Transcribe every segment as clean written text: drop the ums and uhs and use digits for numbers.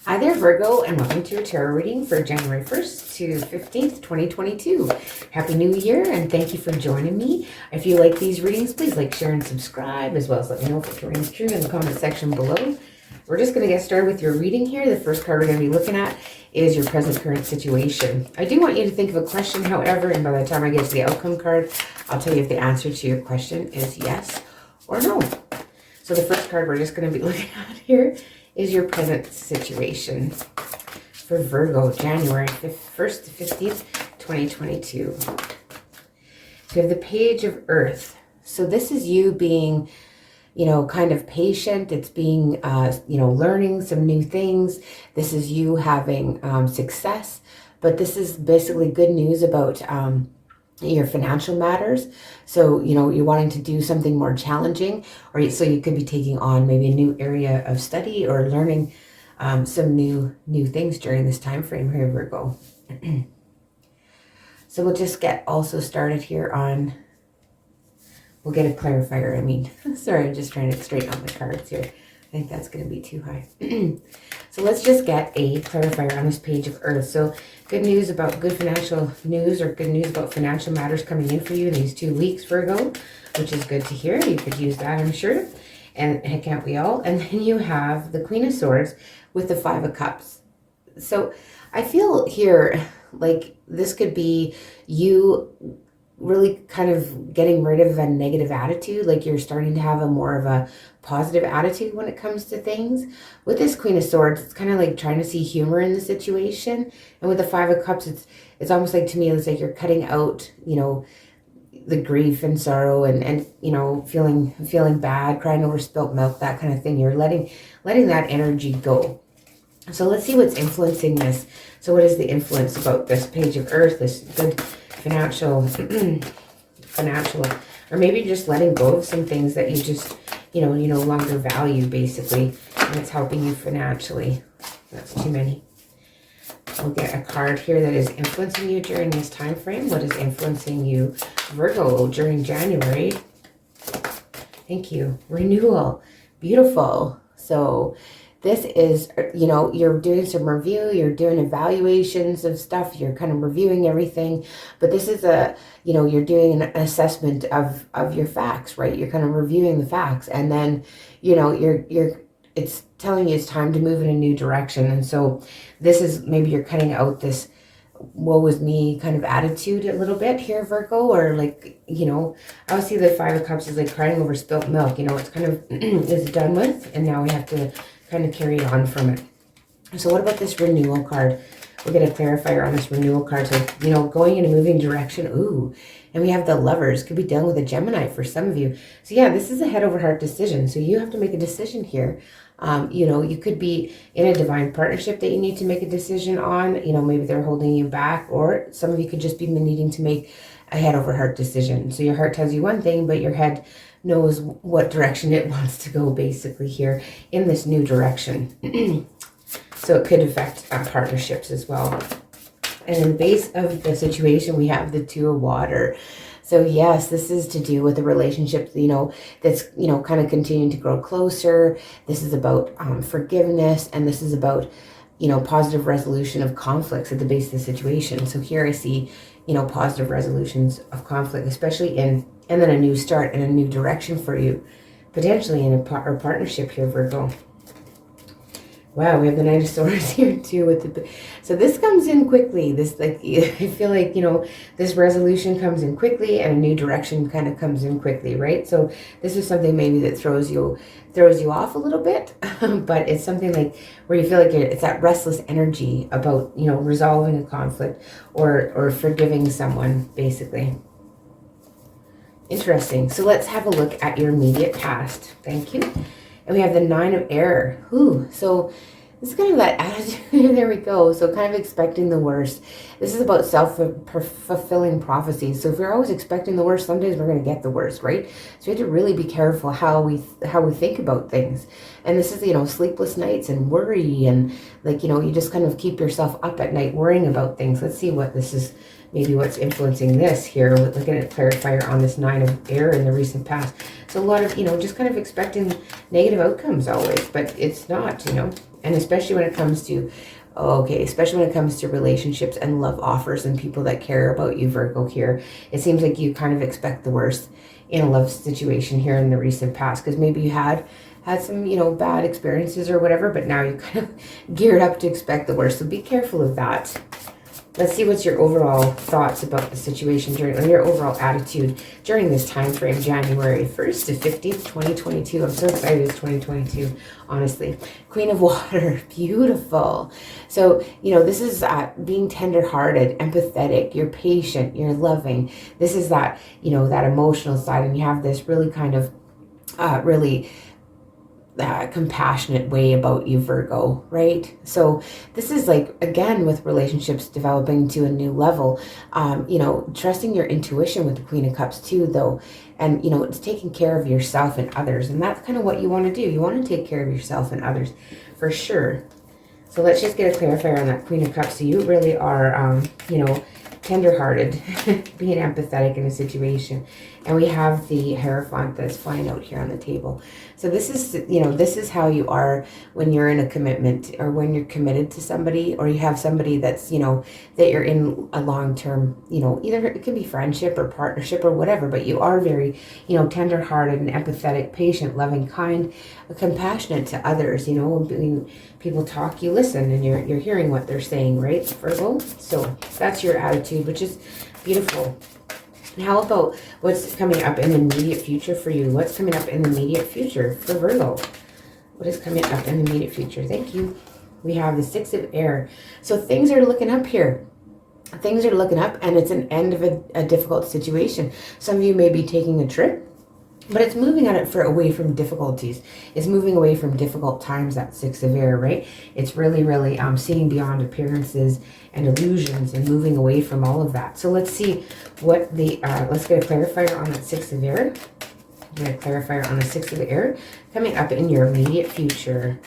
Hi there, Virgo, and welcome to your tarot reading for January 1st to 15th, 2022. Happy New Year, and thank you for joining me. If you like these readings, please like, share, and subscribe, as well as let me know if it rings true in the comment section below. We're just going to get started with your reading here. The first card we're going to be looking at is your present current situation. I do want you to think of a question, however, and by the time I get to the outcome card, I'll tell you if the answer to your question is yes or no. So the first card we're just going to be looking at here is your present situation for Virgo, January 1st to 15th, 2022. So you have the Page of Earth. So this is you being, kind of patient. It's being, learning some new things. This is you having success. But this is basically good news about your financial matters. So, you're wanting to do something more challenging, or so you could be taking on maybe a new area of study or learning some new things during this time frame here, Virgo. So we'll just get also started here on, we'll get a clarifier. Sorry, I'm just trying to straighten out my cards here. I think that's going to be too high. So let's just get a clarifier on this Page of Earth. So good news about good financial news, or good news about financial matters coming in for you in these 2 weeks, Virgo, which is good to hear. You could use that, I'm sure. And can't we all? And then you have the Queen of Swords with the Five of Cups. So I feel here like this could be you really kind of getting rid of a negative attitude, like you're starting to have a more of a positive attitude when it comes to things. With this Queen of Swords, it's kind of like trying to see humor in the situation. And with the Five of Cups, it's almost like, to me, it's like you're cutting out, the grief and sorrow and feeling bad, crying over spilt milk, that kind of thing. You're letting that energy go. So let's see what's influencing this. So what is the influence about this Page of Earth, this good financial, or maybe just letting go of some things that you just, you no longer value, basically, and it's helping you financially. That's too many. We'll get a card here that is influencing you during this time frame. What is influencing you, Virgo, during January? Thank you. Renewal. Beautiful. So this is, you're doing some review, you're doing evaluations of stuff, you're kind of reviewing everything, but this is you're doing an assessment of your facts, right? You're kind of reviewing the facts, and then, it's telling you it's time to move in a new direction. And so this is, maybe you're cutting out this woe is me kind of attitude a little bit here, Virgo, or like, I would see the Five of Cups is like crying over spilt milk, it's kind of is done with, and now we have to kind of carry on from it. So what about this renewal card? We'll get a clarifier on this renewal card. So, going in a moving direction. Ooh, and we have the Lovers. Could be dealing with a Gemini for some of you. So yeah, this is a head over heart decision. So you have to make a decision here. You could be in a divine partnership that you need to make a decision on. Maybe they're holding you back, or some of you could just be needing to make a head over heart decision. So your heart tells you one thing, but your head knows what direction it wants to go, basically, here in this new direction. So it could affect partnerships as well. And in the base of the situation, we have the Two of Water. So yes, this is to do with a relationship, that's, kind of continuing to grow closer. This is about forgiveness, and this is about, positive resolution of conflicts at the base of the situation. So here I see, positive resolutions of conflict, especially and then a new start and a new direction for you, potentially in a partnership here, Virgo. Wow, we have the Knight of Swords here too. So this comes in quickly. This, I feel like, this resolution comes in quickly, and a new direction kind of comes in quickly, right? So this is something maybe that throws you off a little bit, but it's something like where you feel like it's that restless energy about, resolving a conflict or forgiving someone, basically. Interesting. So let's have a look at your immediate past. Thank you. And we have the Nine of Air. Ooh, so this is kind of that attitude. There we go. So kind of expecting the worst. This is about self-fulfilling prophecies. So if you're always expecting the worst, some days we're going to get the worst, right? So we have to really be careful how we think about things. And this is, sleepless nights and worry, and like, you just kind of keep yourself up at night worrying about things. Let's see what this is, maybe what's influencing this here. We're looking at a clarifier on this Nine of Air in the recent past. So a lot of, just kind of expecting negative outcomes always, but it's not, And especially when it comes to, especially when it comes to relationships and love offers and people that care about you, Virgo, here. It seems like you kind of expect the worst in a love situation here in the recent past, because maybe you had some, you know, bad experiences or whatever, but now you kind of geared up to expect the worst. So be careful of that. Let's see what's your overall thoughts about the situation during, or your overall attitude during this time frame, January 1st to 15th, 2022. I'm so excited it's 2022, honestly. Queen of Water, beautiful. So, you know, this is being tender-hearted, empathetic, you're patient, you're loving. This is that, you know, that emotional side, and you have this really kind of, really compassionate way about you, Virgo, right? So this is like, again, with relationships developing to a new level, you know, trusting your intuition with the Queen of Cups too, though. And, you know, it's taking care of yourself and others. And that's kind of what you want to do. You want to take care of yourself and others for sure. So let's just get a clarifier on that Queen of Cups. So you really are, you know, tender-hearted, being empathetic in a situation. And we have the Hierophant that's flying out here on the table. So this is, you know, this is how you are when you're in a commitment, or when you're committed to somebody, or you have somebody that's, you know, that you're in a long-term, you know, either it can be friendship or partnership or whatever, but you are very, you know, tender-hearted and empathetic, patient, loving, kind, compassionate to others. You know, when people talk, you listen, and you're hearing what they're saying, right, Virgo? So that's your attitude, which is beautiful. And how about what's coming up in the immediate future for you? What's coming up in the immediate future for Virgo? What is coming up in the immediate future? Thank you. We have the Six of Air. So things are looking up here. Things are looking up, and it's an end of a difficult situation. Some of you may be taking a trip, but it's moving on it for away from difficulties. It's moving away from difficult times, that Six of Air, right? It's really, really seeing beyond appearances and illusions and moving away from all of that. So let's see what the, let's get a clarifier on that Six of Air. Get a clarifier on the Six of Air coming up in your immediate future.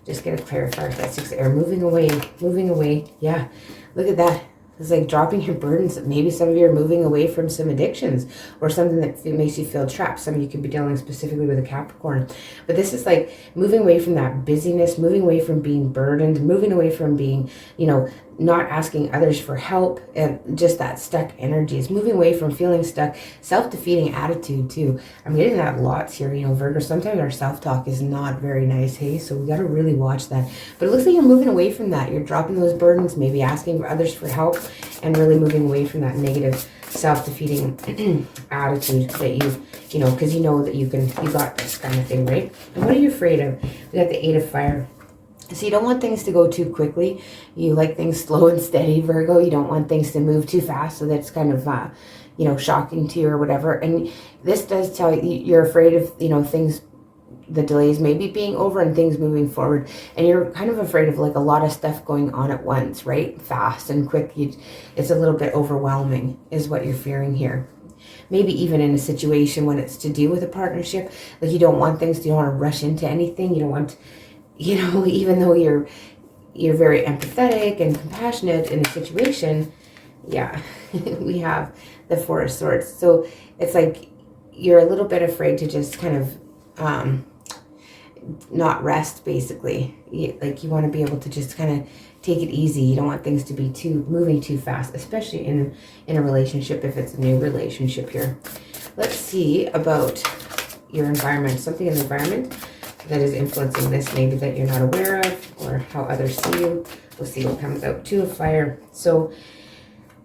Just get a clarifier for that Six of Air. Moving away, moving away. Yeah, look at that. It's like dropping your burdens. Maybe some of you are moving away from some addictions or something that makes you feel trapped. Some of you could be dealing specifically with a Capricorn. But this is like moving away from that busyness, moving away from being burdened, moving away from being, you know, not asking others for help, and just that stuck energy. It's moving away from feeling stuck, self-defeating attitude too. I'm getting that lots here, you know, Virgo. Sometimes our self-talk is not very nice, hey? So we got to really watch that. But it looks like you're moving away from that. You're dropping those burdens, maybe asking others for help, and really moving away from that negative, self-defeating attitude that you know, because you know that you got this kind of thing, right? And what are you afraid of? We got the Eight of Fire. So you don't want things to go too quickly. You like things slow and steady, Virgo. You don't want things to move too fast, so that's kind of, you know, shocking to you or whatever. And this does tell you you're afraid of, you know, things, the delays maybe being over and things moving forward. And you're kind of afraid of like a lot of stuff going on at once, right? Fast and quick. It's a little bit overwhelming is what you're fearing here. Maybe even in a situation when it's to do with a partnership, like you don't want things, you don't want to rush into anything. You don't want, you know, even though you're very empathetic and compassionate in a situation, yeah, we have the Four of Swords. So it's like you're a little bit afraid to just kind of not rest, basically. Like you want to be able to just kind of take it easy. You don't want things to be moving too fast, especially in a relationship, if it's a new relationship here. Let's see about your environment, something in the environment that is influencing this, maybe that you're not aware of, or how others see you. We'll see what comes out. Two of Fire. So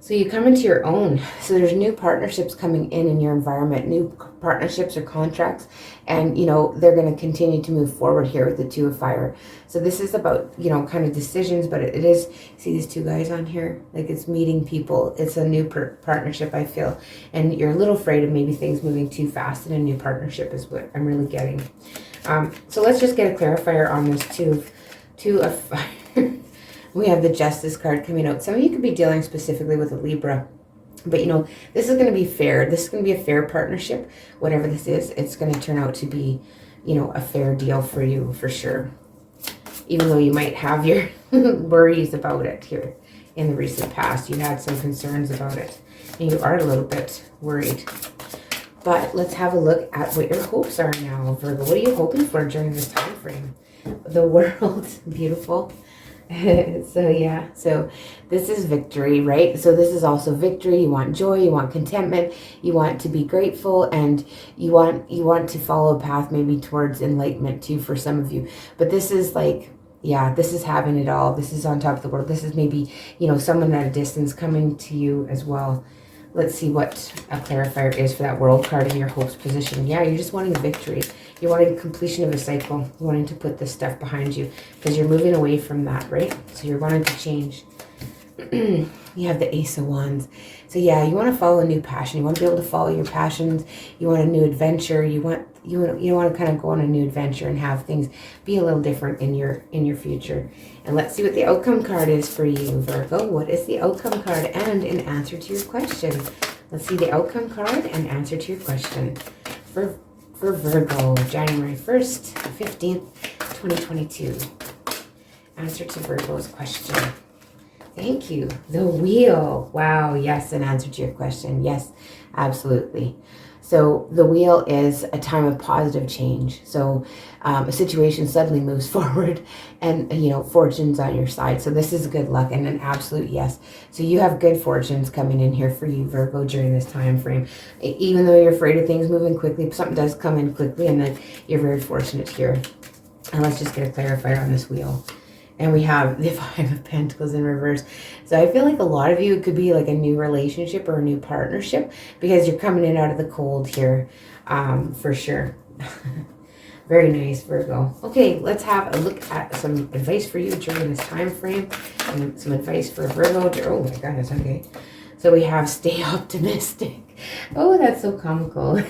you come into your own. So there's new partnerships coming in your environment, new partnerships or contracts, and, you know, they're going to continue to move forward here with the Two of Fire. So this is about, you know, kind of decisions, but it is, see these two guys on here? Like it's meeting people. It's a new partnership, I feel. And you're a little afraid of maybe things moving too fast in a new partnership is what I'm really getting. So let's just get a clarifier on this Two of Fire. We have the Justice card coming out. Some of you could be dealing specifically with a Libra. But, you know, this is going to be fair. This is going to be a fair partnership. Whatever this is, it's going to turn out to be, you know, a fair deal for you, for sure. Even though you might have your worries about it here in the recent past. You had some concerns about it. And you are a little bit worried. But let's have a look at what your hopes are now, Virgo. What are you hoping for during this time frame? The World. Beautiful. So yeah, so this is victory, right? So this is also victory. You want joy, you want contentment, you want to be grateful, and you want to follow a path maybe towards enlightenment too for some of you. But this is like, yeah, this is having it all. This is on top of the world. This is maybe, you know, someone at a distance coming to you as well. Let's see what a clarifier is for that World card in your hopes position. Yeah, you're just wanting victory. You're wanting completion of a cycle. You're wanting to put this stuff behind you because you're moving away from that, right? So you're wanting to change. You have the Ace of Wands. So yeah, you want to follow a new passion. You want to be able to follow your passions. You want a new adventure. You want to kind of go on a new adventure and have things be a little different in your future. And let's see what the outcome card is for you, Virgo. What is the outcome card and an answer to your question? Let's see the outcome card and answer to your question for Virgo, January 1st, 15th, 2022. Answer to Virgo's question. Thank you. The Wheel. Wow. Yes, an answer to your question. Yes, absolutely. So the Wheel is a time of positive change. So a situation suddenly moves forward and, you know, fortune's on your side. So this is good luck and an absolute yes. So you have good fortunes coming in here for you, Virgo, during this time frame. Even though you're afraid of things moving quickly, something does come in quickly and then you're very fortunate here. And let's just get a clarifier on this Wheel. And we have the Five of Pentacles in reverse. So I feel like a lot of you, it could be like a new relationship or a new partnership because you're coming in out of the cold here, for sure. Very nice, Virgo. Okay, let's have a look at some advice for you during this time frame. And some advice for Virgo. Oh my goodness, okay. So we have stay optimistic. Oh, that's so comical.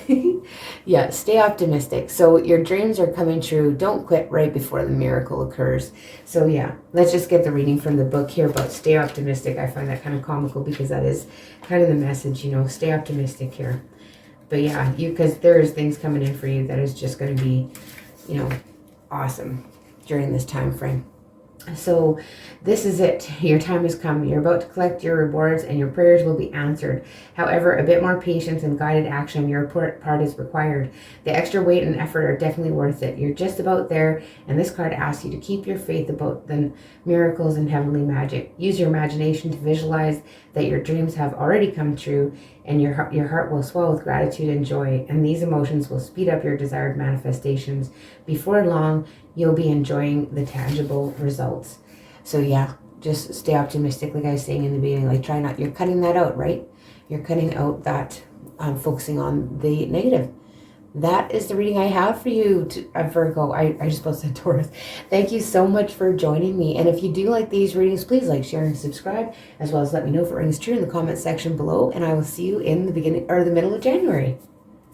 Yeah, stay optimistic. So your dreams are coming true. Don't quit right before the miracle occurs. So yeah, let's just get the reading from the book here about stay optimistic. I find that kind of comical because that is kind of the message, you know, stay optimistic here. But yeah, because there is things coming in for you that is just going to be, you know, awesome during this time frame. So this is it. Your time has come. You're about to collect your rewards and your prayers will be answered. However, a bit more patience and guided action on your part is required. The extra weight and effort are definitely worth it. You're just about there, and this card asks you to keep your faith about the miracles and heavenly magic. Use your imagination to visualize that your dreams have already come true, and your heart will swell with gratitude and joy, and these emotions will speed up your desired manifestations. Before long, you'll be enjoying the tangible results. So yeah, just stay optimistic, like I was saying in the beginning. Like, try not, you're cutting that out, right? You're cutting out that focusing on the negative. That is the reading I have for you, Virgo. I just posted Taurus. Thank you so much for joining me. And if you do like these readings, please like, share, and subscribe, as well as let me know if it rings true in the comment section below. And I will see you in the beginning or the middle of January.